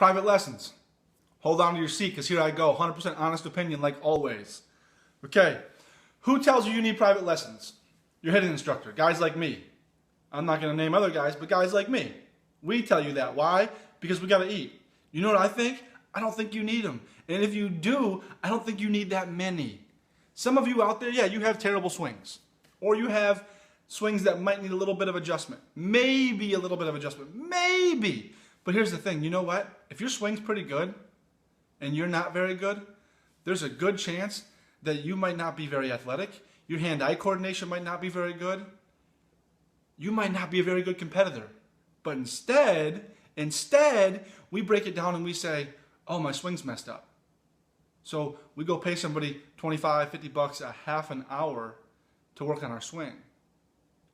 Private lessons. Hold on to your seat because here I go. 100% honest opinion like always. Okay. Who tells you need private lessons? Your hitting instructor. Guys like me. I'm not going to name other guys, but guys like me. We tell you that. Why? Because we got to eat. You know what I think? I don't think you need them. And if you do, I don't think you need that many. Some of you out there, yeah, you have terrible swings. Or you have swings that might need a little bit of adjustment. Maybe a little bit of adjustment. Maybe. But here's the thing. You know what? If your swing's pretty good and you're not very good, there's a good chance that you might not be very athletic. Your hand-eye coordination might not be very good. You might not be a very good competitor. But instead, we break it down and we say, oh, my swing's messed up. So we go pay somebody $25, $50 a half an hour to work on our swing.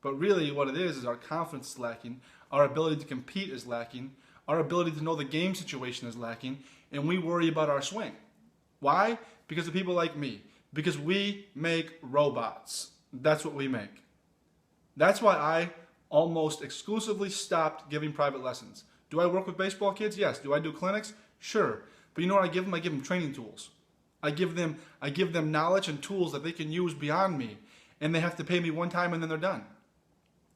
But really what it is our confidence is lacking, our ability to compete is lacking, our ability to know the game situation is lacking, and we worry about our swing. Why? Because of people like me. Because we make robots. That's what we make. That's why I almost exclusively stopped giving private lessons. Do I work with baseball kids? Yes. Do I do clinics? Sure. But you know what I give them? I give them training tools. I give them knowledge and tools that they can use beyond me. And they have to pay me one time and then they're done.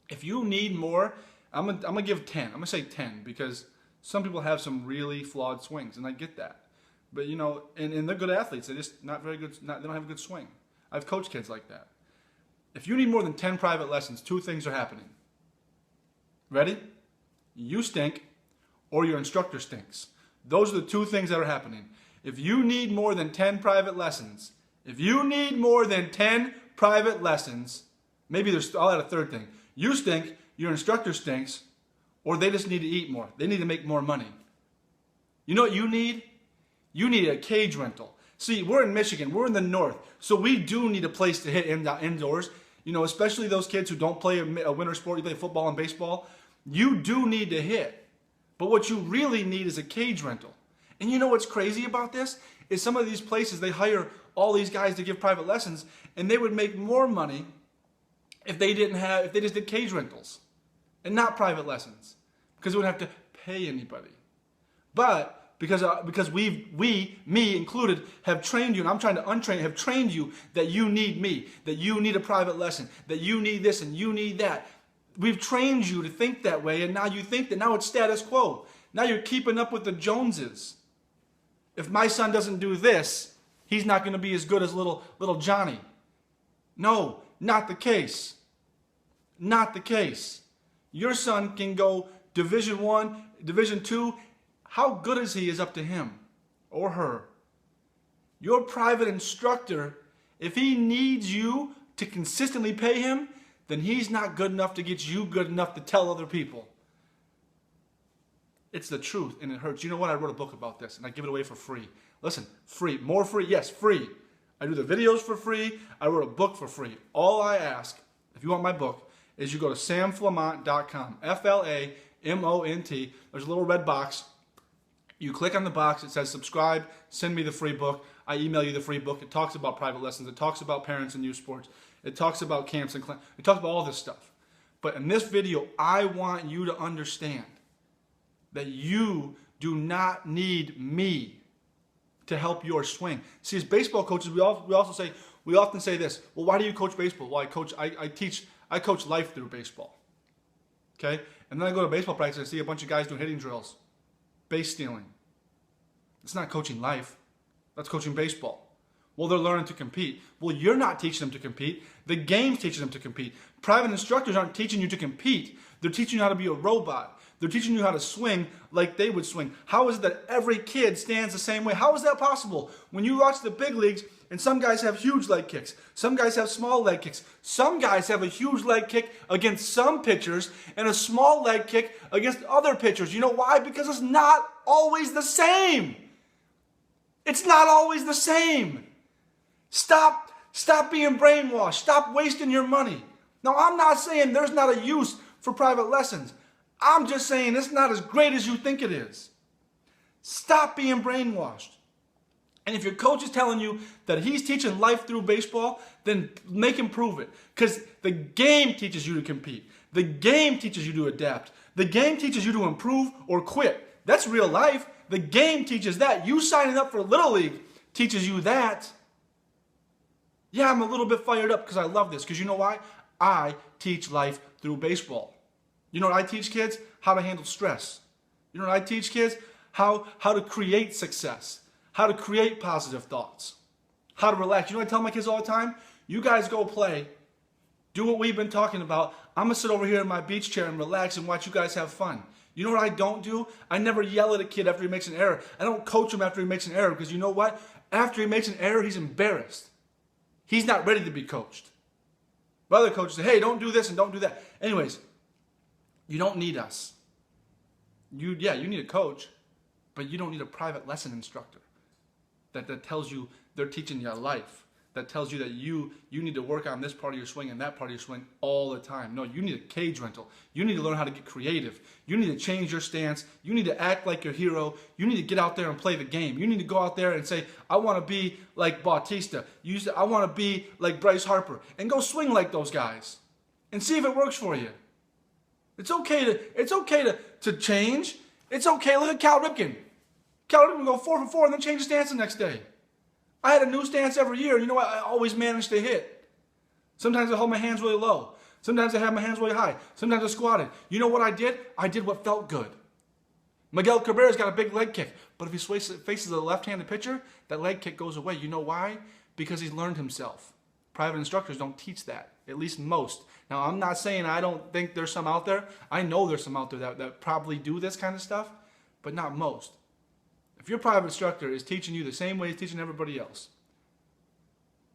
If you need more, I'm gonna give 10. I'm gonna say 10 because some people have some really flawed swings and I get that. But you know, and they're good athletes. They're just not very good. They don't have a good swing. I've coached kids like that. If you need more than 10 private lessons, two things are happening. Ready? You stink or your instructor stinks. Those are the two things that are happening. If you need more than 10 private lessons, maybe I'll add a third thing. You stink, your instructor stinks, or they just need to eat more. They need to make more money. You know what you need? You need a cage rental. See, we're in Michigan. We're in the north. So we do need a place to hit indoors. You know, especially those kids who don't play a winter sport. You play football and baseball. You do need to hit. But what you really need is a cage rental. And you know what's crazy about this? Is some of these places, they hire all these guys to give private lessons, and they would make more money if they just did cage rentals and not private lessons, because they wouldn't have to pay anybody. But because me included, have trained you, and I'm trying to untrain, have trained you that you need me, that you need a private lesson, that you need this and you need that. We've trained you to think that way, and now you think that now it's status quo. Now you're keeping up with the Joneses. If my son doesn't do this, he's not going to be as good as little Johnny. No, not the case. Not the case. Your son can go Division I, Division II. How good is he is up to him or her. Your private instructor, if he needs you to consistently pay him, then he's not good enough to get you good enough to tell other people. It's the truth, and it hurts. You know what? I wrote a book about this, and I give it away for free. Listen, free. More free? Yes, free. I do the videos for free. I wrote a book for free. All I ask, if you want my book, is you go to samflamont.com. F-L-A-M-O-N-T. There's a little red box. You click on the box. It says subscribe. Send me the free book. I email you the free book. It talks about private lessons. It talks about parents and youth sports. It talks about camps and clinics. It talks about all this stuff. But in this video, I want you to understand that you do not need me to help your swing. See, as baseball coaches, we often say this. Well, why do you coach baseball? Well, I coach life through baseball. Okay? And then I go to baseball practice and I see a bunch of guys doing hitting drills, base stealing. It's not coaching life. That's coaching baseball. Well, they're learning to compete. Well, you're not teaching them to compete. The game's teaching them to compete. Private instructors aren't teaching you to compete. They're teaching you how to be a robot. They're teaching you how to swing like they would swing. How is it that every kid stands the same way? How is that possible? When you watch the big leagues, and some guys have huge leg kicks. Some guys have small leg kicks. Some guys have a huge leg kick against some pitchers and a small leg kick against other pitchers. You know why? Because it's not always the same. It's not always the same. Stop being brainwashed. Stop wasting your money. Now, I'm not saying there's not a use for private lessons. I'm just saying it's not as great as you think it is. Stop being brainwashed. And if your coach is telling you that he's teaching life through baseball, then make him prove it. Because the game teaches you to compete. The game teaches you to adapt. The game teaches you to improve or quit. That's real life. The game teaches that. You signing up for Little League teaches you that. Yeah, I'm a little bit fired up because I love this. Because you know why? I teach life through baseball. You know what I teach kids? How to handle stress. You know what I teach kids? How to create success. How to create positive thoughts. How to relax. You know what I tell my kids all the time? You guys go play. Do what we've been talking about. I'm going to sit over here in my beach chair and relax and watch you guys have fun. You know what I don't do? I never yell at a kid after he makes an error. I don't coach him after he makes an error because you know what? After he makes an error, he's embarrassed. He's not ready to be coached. But other coaches say, hey, don't do this and don't do that. Anyways, you don't need us. You need a coach, but you don't need a private lesson instructor that tells you they're teaching you life. That tells you that you need to work on this part of your swing and that part of your swing all the time. No, you need a cage rental. You need to learn how to get creative. You need to change your stance. You need to act like your hero. You need to get out there and play the game. You need to go out there and say, I want to be like Bautista. I want to be like Bryce Harper. And go swing like those guys. And see if it works for you. It's okay to change. It's okay. Look at Cal Ripken. Cal Ripken go 4 for 4 and then change his stance the next day. I had a new stance every year. You know what? I always managed to hit. Sometimes I hold my hands really low. Sometimes I have my hands really high. Sometimes I squatted. You know what I did? I did what felt good. Miguel Cabrera's got a big leg kick. But if he faces a left-handed pitcher, that leg kick goes away. You know why? Because he's learned himself. Private instructors don't teach that. At least most. Now, I'm not saying I don't think there's some out there. I know there's some out there that probably do this kind of stuff. But not most. If your private instructor is teaching you the same way he's teaching everybody else,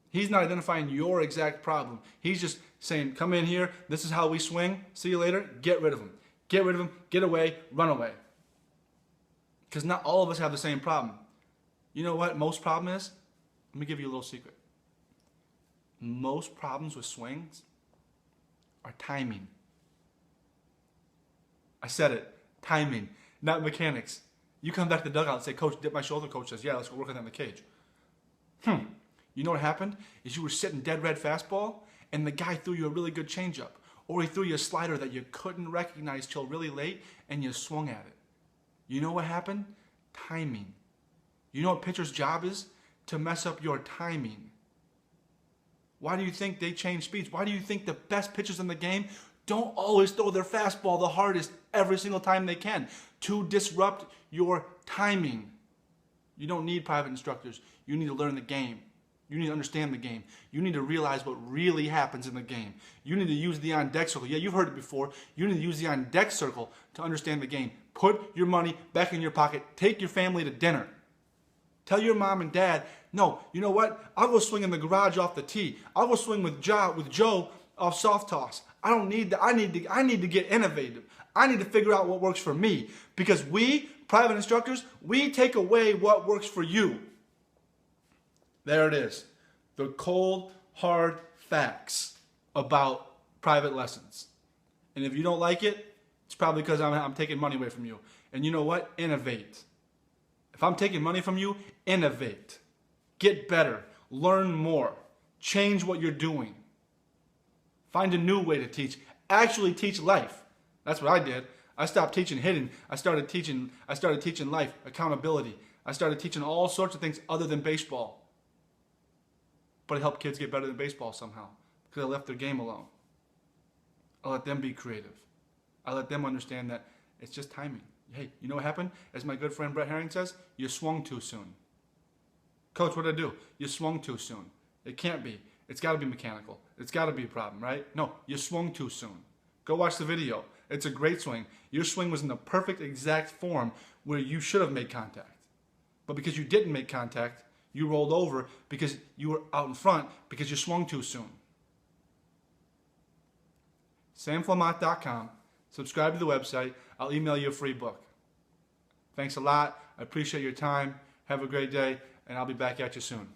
he's not identifying your exact problem. He's just saying, come in here, this is how we swing, see you later, get rid of him. Get rid of him, get away, run away. Because not all of us have the same problem. You know what most problem is? Let me give you a little secret. Most problems with swings are timing. I said it, timing, not mechanics. You come back to the dugout and say, Coach, dip my shoulder. Coach says, yeah, let's go work on that in the cage. You know what happened? Is you were sitting dead red fastball, and the guy threw you a really good changeup. Or he threw you a slider that you couldn't recognize till really late, and you swung at it. You know what happened? Timing. You know what pitcher's job is? To mess up your timing. Why do you think they change speeds? Why do you think the best pitchers in the game don't always throw their fastball the hardest every single time they can? To disrupt your timing. You don't need private instructors. You need to learn the game. You need to understand the game. You need to realize what really happens in the game. You need to use the on-deck circle. Yeah, you've heard it before. You need to use the on-deck circle to understand the game. Put your money back in your pocket. Take your family to dinner. Tell your mom and dad, no, you know what? I'll go swing in the garage off the tee. I'll go swing with Joe off soft toss. I don't need that. I need to get innovative. I need to figure out what works for me. Because we, private instructors, we take away what works for you. There it is. The cold, hard facts about private lessons. And if you don't like it, it's probably because I'm taking money away from you. And you know what? Innovate. If I'm taking money from you, innovate. Get better. Learn more. Change what you're doing. Find a new way to teach. Actually teach life. That's what I did. I stopped teaching hitting. I started teaching life, accountability. I started teaching all sorts of things other than baseball. But it helped kids get better than baseball somehow because I left their game alone. I let them be creative. I let them understand that it's just timing. Hey, you know what happened? As my good friend Brett Herring says, you swung too soon. Coach, what did I do? You swung too soon. It can't be. It's got to be mechanical. It's got to be a problem, right? No, you swung too soon. Go watch the video. It's a great swing. Your swing was in the perfect exact form where you should have made contact. But because you didn't make contact, you rolled over because you were out in front because you swung too soon. SamFlamat.com. Subscribe to the website. I'll email you a free book. Thanks a lot. I appreciate your time. Have a great day, and I'll be back at you soon.